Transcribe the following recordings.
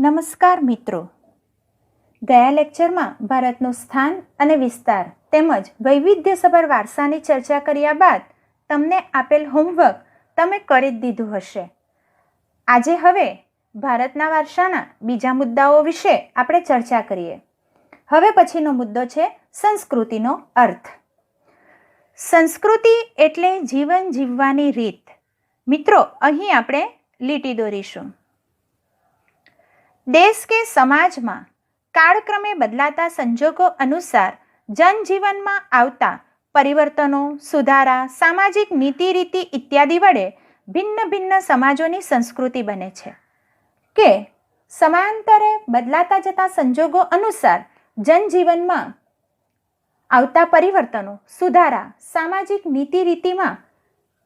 નમસ્કાર મિત્રો, ગયા લેક્ચરમાં ભારતનું સ્થાન અને વિસ્તાર તેમજ વૈવિધ્યસભર વારસાની ચર્ચા કર્યા બાદ તમને આપેલ હોમવર્ક તમે કરી જ દીધું હશે. આજે હવે ભારતના વારસાના બીજા મુદ્દાઓ વિશે આપણે ચર્ચા કરીએ. હવે પછીનો મુદ્દો છે સંસ્કૃતિનો અર્થ. સંસ્કૃતિ એટલે જીવન જીવવાની રીત. મિત્રો, અહીં આપણે લીટી દોરીશું. દેશ કે સમાજમાં કાળક્રમે બદલાતા સંજોગો અનુસાર જનજીવનમાં આવતા પરિવર્તનો, સુધારા, સામાજિક નીતિ રીતિ ઇત્યાદિ વડે ભિન્ન ભિન્ન સમાજોની સંસ્કૃતિ બને છે. કે સમયાંતરે બદલાતા જતા સંજોગો અનુસાર જનજીવનમાં આવતા પરિવર્તનો, સુધારા, સામાજિક નીતિ રીતિમાં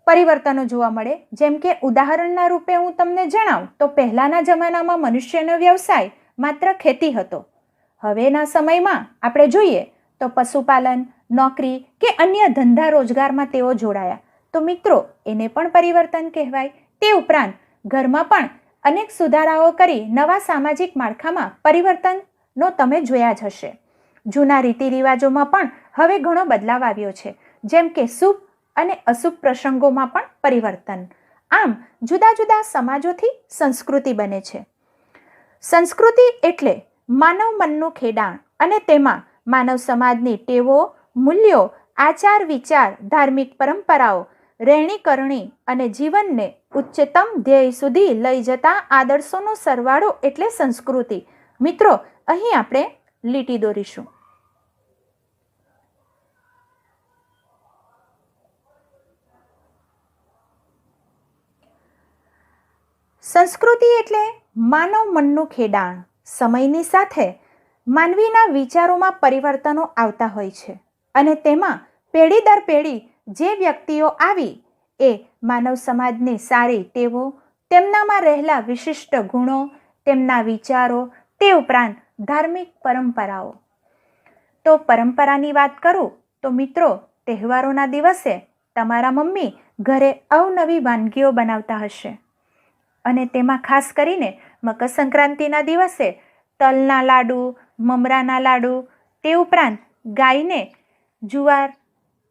પરિવર્તનો જોવા મળે. જેમ કે ઉદાહરણના રૂપે હું તમને જણાવું તો પહેલાંના જમાનામાં મનુષ્યનો વ્યવસાય માત્ર ખેતી હતો. હવેના સમયમાં આપણે જોઈએ તો પશુપાલન, નોકરી કે અન્ય ધંધા રોજગારમાં તેઓ જોડાયા. તો મિત્રો, એને પણ પરિવર્તન કહેવાય. તે ઉપરાંત ઘરમાં પણ અનેક સુધારાઓ કરી નવા સામાજિક માળખામાં પરિવર્તનનો તમે જોયા જ હશે. જૂના રીતિ રિવાજોમાં પણ હવે ઘણો બદલાવ આવ્યો છે. જેમ કે શુભ અને અશુભ પ્રસંગોમાં પણ પરિવર્તન. આમ જુદા જુદા સમાજોથી સંસ્કૃતિ બને છે. સંસ્કૃતિ એટલે માનવ મનનું ખેડાણ અને તેમાં માનવ સમાજની ટેવો, મૂલ્યો, આચાર વિચાર, ધાર્મિક પરંપરાઓ, રહેણી કરણી અને જીવનને ઉચ્ચતમ ધ્યેય સુધી લઈ જતા આદર્શોનો સરવાળો એટલે સંસ્કૃતિ. મિત્રો, અહીં આપણે લીટી દોરીશું. સંસ્કૃતિ એટલે માનવ મનનું ખેડાણ. સમયની સાથે માનવીના વિચારોમાં પરિવર્તનો આવતા હોય છે અને તેમાં પેઢી દર પેઢી જે વ્યક્તિઓ આવી એ માનવ સમાજની સારી ટેવો, તેમનામાં રહેલા વિશિષ્ટ ગુણો, તેમના વિચારો, તે ઉપરાંત ધાર્મિક પરંપરાઓ. તો પરંપરાની વાત કરું તો મિત્રો, તહેવારોના દિવસે તમારા મમ્મી ઘરે અવનવી વાનગીઓ બનાવતા હશે અને તેમાં ખાસ કરીને મકર સંક્રાંતિના દિવસે તલના લાડુ, મમરાના લાડુ, તે ઉપરાંત ગાયને જુવાર,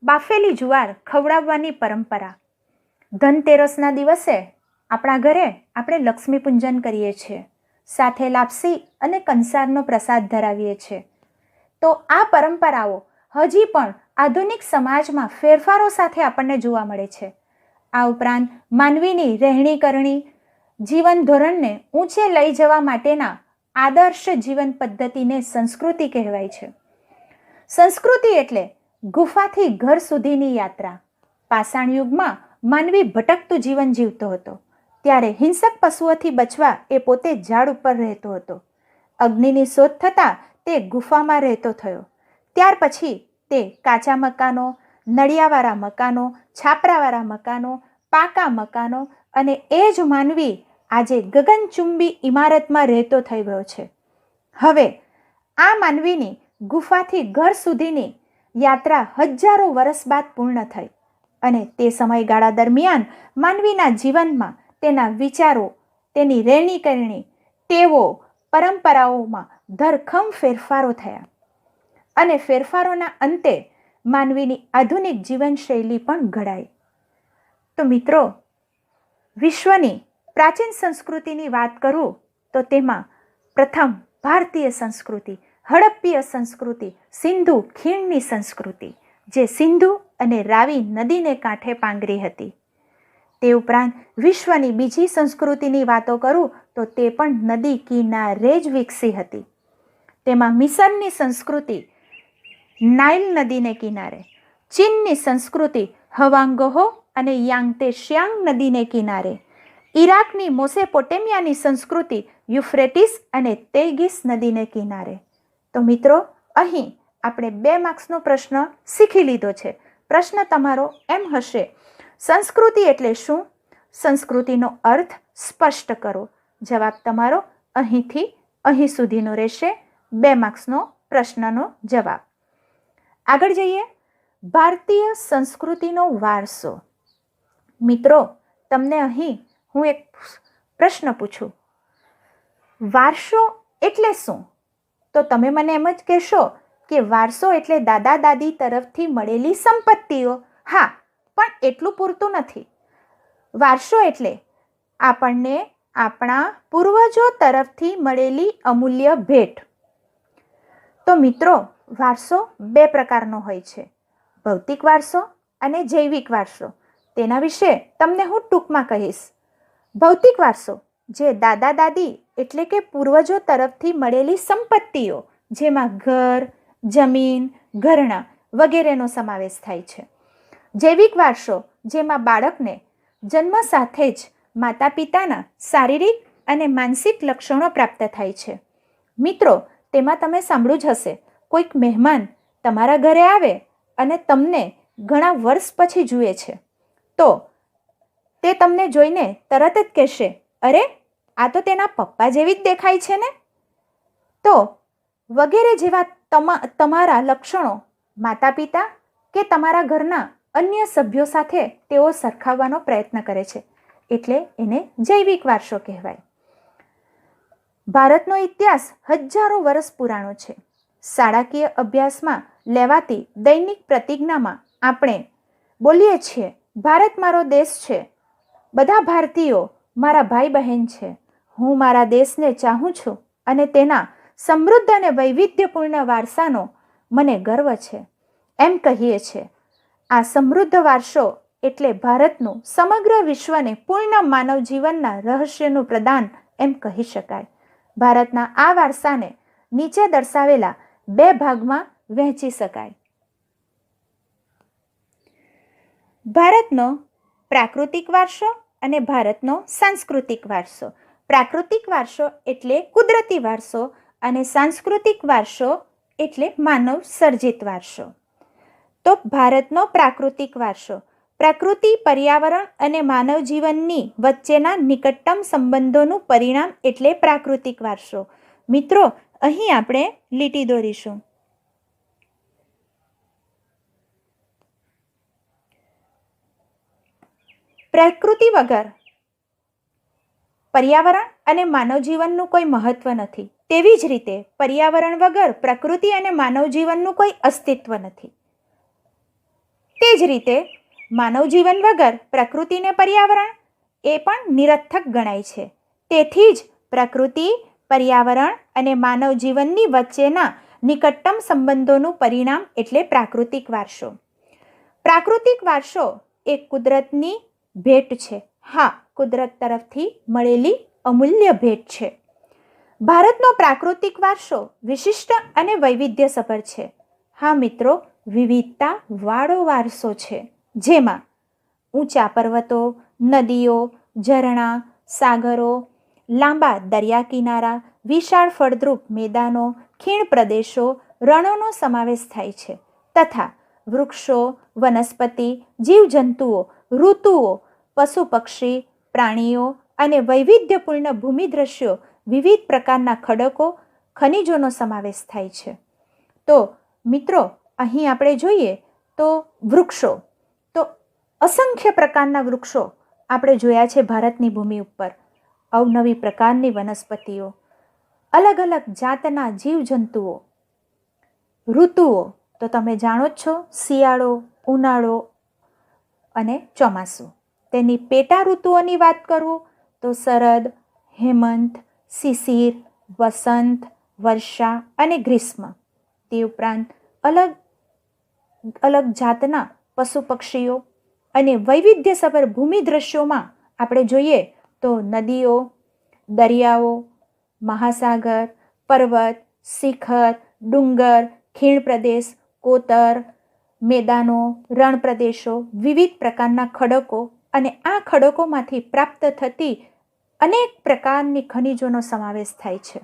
બાફેલી જુવાર ખવડાવવાની પરંપરા. ધનતેરસના દિવસે આપણા ઘરે આપણે લક્ષ્મી પૂજન કરીએ છીએ, સાથે લાપસી અને કંસારનો પ્રસાદ ધરાવીએ છીએ. તો આ પરંપરાઓ હજી પણ આધુનિક સમાજમાં ફેરફારો સાથે આપણને જોવા મળે છે. આ ઉપરાંત માનવીની રહેણી કરણી, જીવન ધોરણને ઊંચે લઈ જવા માટેના આદર્શ જીવન પદ્ધતિને સંસ્કૃતિ કહેવાય છે. સંસ્કૃતિ એટલે ગુફાથી ઘર સુધીની યાત્રા. પાષાણ યુગમાં માનવી ભટકતું જીવન જીવતો હતો. ત્યારે હિંસક પશુઓથી બચવા એ પોતે ઝાડ ઉપર રહેતો હતો. અગ્નિની શોધ થતાં તે ગુફામાં રહેતો થયો. ત્યાર પછી તે કાચા મકાનો, નળિયાવાળા મકાનો, છાપરાવાળા મકાનો, પાકા મકાનો અને એ જ માનવી આજે ગગનચુંબી ઇમારતમાં રહેતો થઈ ગયો છે. હવે આ માનવીની ગુફાથી ઘર સુધીની યાત્રા હજારો વર્ષ બાદ પૂર્ણ થઈ અને તે સમયગાળા દરમિયાન માનવીના જીવનમાં તેના વિચારો, તેની રહેણી કરણી, ટેવો, પરંપરાઓમાં ધરખમ ફેરફારો થયા અને ફેરફારોના અંતે માનવીની આધુનિક જીવનશૈલી પણ ઘડાઈ. તો મિત્રો, વિશ્વની પ્રાચીન સંસ્કૃતિની વાત કરું તો તેમાં પ્રથમ ભારતીય સંસ્કૃતિ, હડપ્પીય સંસ્કૃતિ, સિંધુ ખીણની સંસ્કૃતિ, જે સિંધુ અને રાવી નદીને કાંઠે પાંગરી હતી. તે ઉપરાંત વિશ્વની બીજી સંસ્કૃતિની વાતો કરું તો તે પણ નદી કિનારે જ વિકસી હતી. તેમાં મિસરની સંસ્કૃતિ નાઇલ નદીને કિનારે, ચીનની સંસ્કૃતિ હવાંગહો અને યાંગતે શ્યાંગ નદીને કિનારે, ઈરાકની મોસેપોટેમિયાની સંસ્કૃતિ યુફ્રેટિસ અને તેગીસ નદીને કિનારે. તો મિત્રો, અહીં આપણે 2 માર્ક્સનો પ્રશ્ન શીખી લીધો છે. પ્રશ્ન તમારો એમ હશે, સંસ્કૃતિ એટલે શું? સંસ્કૃતિનો અર્થ સ્પષ્ટ કરો. જવાબ તમારો અહીંથી અહીં સુધીનો રહેશે. 2 માર્ક્સનો પ્રશ્નનો જવાબ. આગળ જઈએ. ભારતીય સંસ્કૃતિનો વારસો. મિત્રો, તમને અહીં હું એક પ્રશ્ન પૂછું. વારસો એટલે શું? તો તમે મને એમ જ કહેશો કે વારસો એટલે દાદા દાદી તરફથી મળેલી સંપત્તિઓ. હા, પણ એટલું પૂરતું નથી. વારસો એટલે આપણને આપણા પૂર્વજો તરફથી મળેલી અમૂલ્ય ભેટ. તો મિત્રો, વારસો બે પ્રકારનો હોય છે, ભૌતિક વારસો અને જૈવિક વારસો. તેના વિશે તમને હું ટૂંકમાં કહીશ. ભૌતિક વારસો જે દાદા દાદી એટલે કે પૂર્વજો તરફથી મળેલી સંપત્તિઓ, જેમાં ઘર, જમીન, ઘરણા વગેરેનો સમાવેશ થાય છે. જૈવિક વારસો જેમાં બાળકને જન્મ સાથે જ માતા પિતાના શારીરિક અને માનસિક લક્ષણો પ્રાપ્ત થાય છે. મિત્રો, તેમાં તમે સાંભળ્યું જ હશે, કોઈક મહેમાન તમારા ઘરે આવે અને તમને ઘણા વર્ષ પછી જુએ છે, તો તે તમને જોઈને તરત જ કહેશે, અરે, આ તો તેના પપ્પા જેવી જ દેખાય છે ને. તો વગેરે જેવા તમારા લક્ષણો માતા પિતા કે તમારા ઘરના અન્ય સભ્યો સાથે તેઓ સરખાવવાનો પ્રયત્ન કરે છે, એટલે એને જૈવિક વારસો કહેવાય. ભારતનો ઇતિહાસ હજારો વર્ષ પુરાણો છે. શાળાકીય અભ્યાસમાં લેવાતી દૈનિક પ્રતિજ્ઞામાં આપણે બોલીએ છીએ, ભારત મારો દેશ છે, બધા ભારતીયો મારા ભાઈ બહેન છે, હું મારા દેશને ચાહું છું અને તેના સમૃદ્ધ અને વૈવિધ્યપૂર્ણ વારસાનો મને ગર્વ છે, એમ કહીએ છીએ. આ સમૃદ્ધ વારસો એટલે ભારતનું સમગ્ર વિશ્વને પૂર્ણ માનવ જીવનના રહસ્યનું પ્રદાન એમ કહી શકાય. ભારતના આ વારસાને નીચે દર્શાવેલા બે ભાગમાં વહેંચી શકાય. ભારતનો પ્રાકૃતિક વારસો અને ભારતનો સાંસ્કૃતિક વારસો. પ્રાકૃતિક વારસો એટલે કુદરતી વારસો અને સાંસ્કૃતિક વારસો એટલે માનવ સર્જિત વારસો. તો ભારતનો પ્રાકૃતિક વારસો પ્રકૃતિ, પર્યાવરણ અને માનવ જીવનની વચ્ચેના નિકટતમ સંબંધોનું પરિણામ એટલે પ્રાકૃતિક વારસો. મિત્રો, અહીં આપણે લીટી દોરીશું. પ્રકૃતિ વગર પર્યાવરણ અને માનવ જીવનનું કોઈ મહત્વ નથી. તેવી જ રીતે પર્યાવરણ વગર પ્રકૃતિ અને માનવ જીવનનું કોઈ અસ્તિત્વ નથી. તે જ રીતે માનવ જીવન વગર પ્રકૃતિ અને પર્યાવરણ એ પણ નિરર્થક ગણાય છે. તેથી જ પ્રકૃતિ, પર્યાવરણ અને માનવ જીવનની વચ્ચેના નિકટતમ સંબંધોનું પરિણામ એટલે પ્રાકૃતિક વારસો. પ્રાકૃતિક વારસો એ કુદરતની ભેટ છે. હા, કુદરત તરફથી મળેલી અમૂલ્ય ભેટ છે. ભારતનો પ્રાકૃતિક વારસો વિશિષ્ટ અને વૈવિધ્યસભર છે. હા મિત્રો, વિવિધતા વાળો વારસો છે, જેમાં ઊંચા પર્વતો, નદીઓ, ઝરણા, સાગરો, લાંબા દરિયા કિનારા, વિશાળ ફળદ્રુપ મેદાનો, ખીણ પ્રદેશો, રણોનો સમાવેશ થાય છે, તથા વૃક્ષો, વનસ્પતિ, જીવજંતુઓ, ઋતુઓ, પશુ પક્ષી, પ્રાણીઓ અને વૈવિધ્યપૂર્ણ ભૂમિ દ્રશ્યો, વિવિધ પ્રકારના ખડકો, ખનિજોનો સમાવેશ થાય છે. તો મિત્રો, અહીં આપણે જોઈએ તો વૃક્ષો, તો અસંખ્ય પ્રકારના વૃક્ષો આપણે જોયા છે ભારતની ભૂમિ ઉપર. અવનવી પ્રકારની વનસ્પતિઓ, અલગ અલગ જાતના જીવજંતુઓ, ઋતુઓ તો તમે જાણો જ છો, શિયાળો, ઉનાળો અને ચોમાસું. તેની પેટા ઋતુઓની વાત કરું તો શરદ, હેમંત, શિશિર, વસંત, વર્ષા અને ગ્રીષ્મ. તે ઉપરાંત અલગ અલગ જાતના પશુ પક્ષીઓ અને વૈવિધ્યસભર ભૂમિ દ્રશ્યોમાં આપણે જોઈએ તો નદીઓ, દરિયાઓ, મહાસાગર, પર્વત, શિખર, ડુંગર, ખીણ પ્રદેશ, કોતર, મેદાનો, રણ પ્રદેશો, વિવિધ પ્રકારના ખડકો અને આ ખડકોમાંથી પ્રાપ્ત થતી અનેક પ્રકારની ખનિજોનો સમાવેશ થાય છે.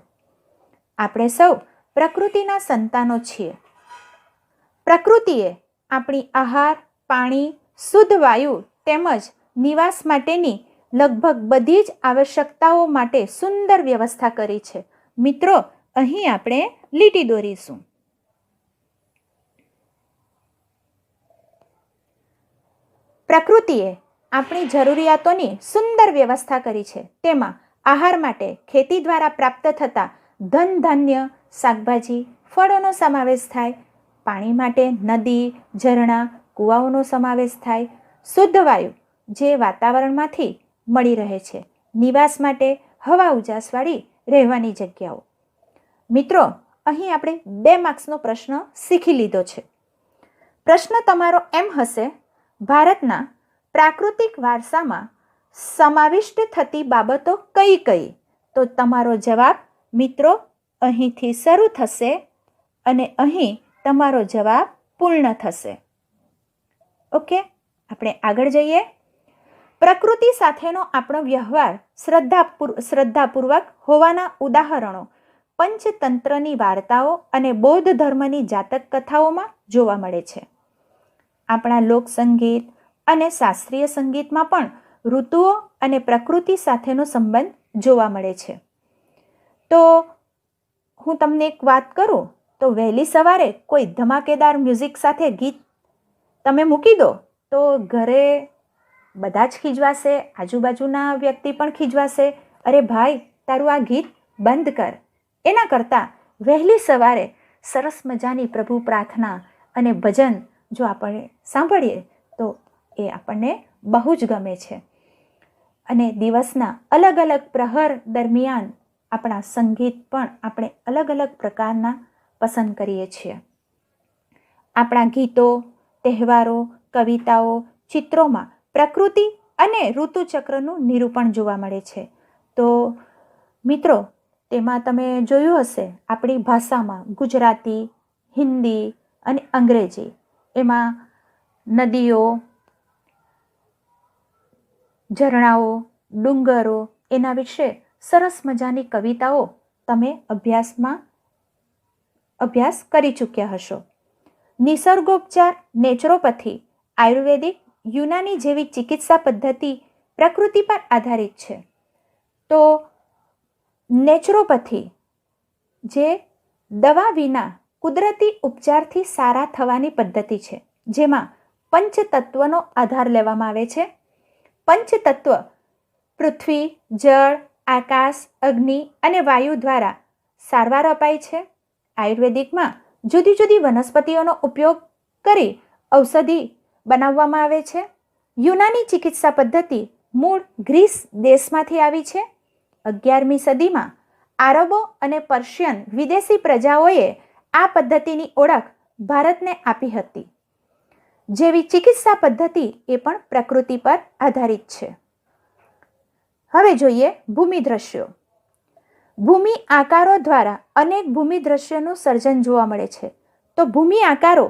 આપણે સૌ પ્રકૃતિના સંતાનો છીએ. પ્રકૃતિએ આપણી આહાર, પાણી, શુદ્ધ વાયુ તેમજ નિવાસ માટેની લગભગ બધી જ આવશ્યકતાઓ માટે સુંદર વ્યવસ્થા કરી છે. મિત્રો, અહીં આપણે લીટી દોરીશું. પ્રકૃતિએ આપણી જરૂરિયાતોની સુંદર વ્યવસ્થા કરી છે. તેમાં આહાર માટે ખેતી દ્વારા પ્રાપ્ત થતા ધન ધાન્ય, શાકભાજી, ફળોનો સમાવેશ થાય. પાણી માટે નદી, ઝરણા, કૂવાઓનો સમાવેશ થાય. શુદ્ધ વાયુ જે વાતાવરણમાંથી મળી રહે છે. નિવાસ માટે હવા ઉજાસવાળી રહેવાની જગ્યાઓ. મિત્રો, અહીં આપણે 2 માર્ક્સનો પ્રશ્ન શીખી લીધો છે. પ્રશ્ન તમારો એમ હશે, ભારતના પ્રાકૃતિક વારસામાં સમાવિષ્ટ થતી બાબતો કઈ કઈ? તો તમારો જવાબ મિત્રો અહીંથી શરૂ થશે અને અહીં તમારો જવાબ પૂર્ણ થશે. ઓકે, આપણે આગળ જઈએ. પ્રકૃતિ સાથેનો આપણો વ્યવહાર શ્રદ્ધાપૂર્વક હોવાના ઉદાહરણો પંચતંત્રની વાર્તાઓ અને બૌદ્ધ ધર્મની જાતક કથાઓમાં જોવા મળે છે. આપણા લોકસંગીત અને શાસ્ત્રીય સંગીતમાં પણ ઋતુઓ અને પ્રકૃતિ સાથેનો સંબંધ જોવા મળે છે. તો હું તમને એક વાત કરું તો વહેલી સવારે કોઈ ધમાકેદાર મ્યુઝિક સાથે ગીત તમે મૂકી દો તો ઘરે બધા જ ખીજવાશે, આજુબાજુના વ્યક્તિ પણ ખીજવાશે, અરે ભાઈ તારું આ ગીત બંધ કર. એના કરતાં વહેલી સવારે સરસ મજાની પ્રભુ પ્રાર્થના અને ભજન જો આપણે સાંભળીએ તો એ આપણને બહુ જ ગમે છે. અને દિવસના અલગ અલગ પ્રહર દરમિયાન આપણા સંગીત પણ આપણે અલગ અલગ પ્રકારના પસંદ કરીએ છીએ. આપણા ગીતો, તહેવારો, કવિતાઓ, ચિત્રોમાં પ્રકૃતિ અને ઋતુચક્રનું નિરૂપણ જોવા મળે છે. તો મિત્રો, તેમાં તમે જોયું હશે આપણી ભાષામાં ગુજરાતી, હિન્દી અને અંગ્રેજી એમાં નદીઓ, ઝરણાઓ, ડુંગરો એના વિશે સરસ મજાની કવિતાઓ તમે અભ્યાસ કરી ચૂક્યા હશો. નિસર્ગોપચાર, નેચરોપથી, આયુર્વેદિક, યુનાની જેવી ચિકિત્સા પદ્ધતિ પ્રકૃતિ પર આધારિત છે. તો નેચરોપથી જે દવા વિના કુદરતી ઉપચારથી સારા થવાની પદ્ધતિ છે, જેમાં પંચતત્વનો આધાર લેવામાં આવે છે. પંચતત્વ પૃથ્વી, જળ, આકાશ, અગ્નિ અને વાયુ દ્વારા સારવાર અપાય છે. આયુર્વેદિકમાં જુદી જુદી વનસ્પતિઓનો ઉપયોગ કરી ઔષધિ બનાવવામાં આવે છે. યુનાની ચિકિત્સા પદ્ધતિ મૂળ ગ્રીસ દેશમાંથી આવી છે. 11મી સદીમાં આરબો અને પર્શિયન વિદેશી પ્રજાઓએ આ પદ્ધતિની ઓળખ ભારતને આપી હતી. જેવી ચિકિત્સા પદ્ધતિ એ પણ પ્રકૃતિ પર આધારિત છે. હવે જોઈએ ભૂમિ દ્રશ્યો. ભૂમિ આકારો દ્વારા અનેક ભૂમિ દ્રશ્યોનું સર્જન જોવા મળે છે. તો ભૂમિ આકારો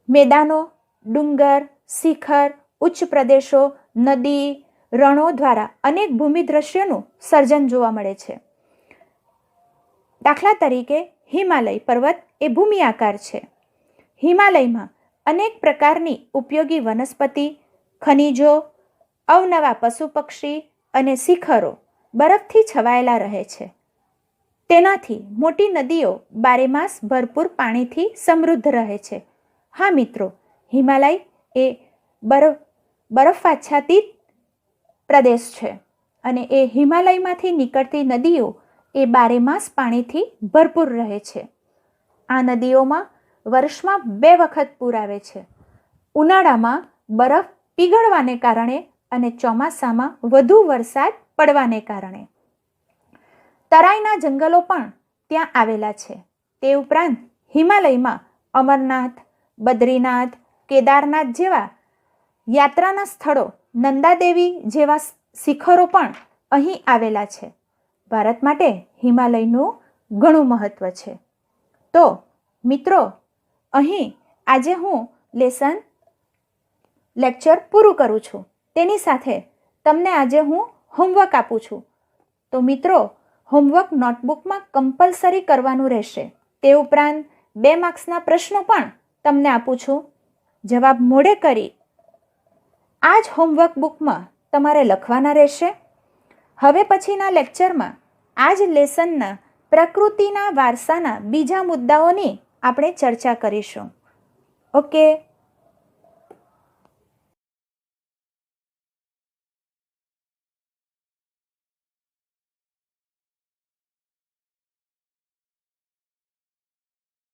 મેદાનો, ડુંગર, શિખર, ઉચ્ચ પ્રદેશો, નદી, રણો દ્વારા અનેક ભૂમિ દ્રશ્યોનું સર્જન જોવા મળે છે. દાખલા તરીકે હિમાલય પર્વત એ ભૂમિ આકાર છે. હિમાલયમાં અનેક પ્રકારની ઉપયોગી વનસ્પતિ, ખનિજો, અવનવા પશુ પક્ષી અને શિખરો બરફથી છવાયેલા રહે છે. તેનાથી મોટી નદીઓ બારેમાસ ભરપૂર પાણીથી સમૃદ્ધ રહે છે. હા મિત્રો, હિમાલય એ બરફાચ્છાદિત પ્રદેશ છે અને એ હિમાલયમાંથી નીકળતી નદીઓ એ બારેમાસ પાણીથી ભરપૂર રહે છે. આ નદીઓમાં વર્ષમાં 2 વખત પૂર આવે છે. ઉનાળામાં બરફ પીગળવાને કારણે અને ચોમાસામાં વધુ વરસાદ પડવાને કારણે. તરાઈના જંગલો પણ ત્યાં આવેલા છે. તે ઉપરાંત હિમાલયમાં અમરનાથ, બદ્રીનાથ, કેદારનાથ જેવા યાત્રાના સ્થળો, નંદાદેવી જેવા શિખરો પણ અહીં આવેલા છે. ભારત માટે હિમાલયનું ઘણું મહત્વ છે. તો મિત્રો, અહીં આજે હું લેક્ચર પૂરું કરું છું. તેની સાથે તમને આજે હું હોમવર્ક આપું છું. તો મિત્રો, હોમવર્ક નોટબુકમાં કમ્પલસરી કરવાનું રહેશે. તે ઉપરાંત 2 માર્ક્સના પ્રશ્નો પણ તમને આપું છું. જવાબ મોડે કરી આ જ હોમવર્ક બુકમાં તમારે લખવાના રહેશે. હવે પછીના લેક્ચરમાં આ જ લેસનના પ્રકૃતિના વારસાના બીજા મુદ્દાઓની આપણે ચર્ચા કરીશું. ઓકે.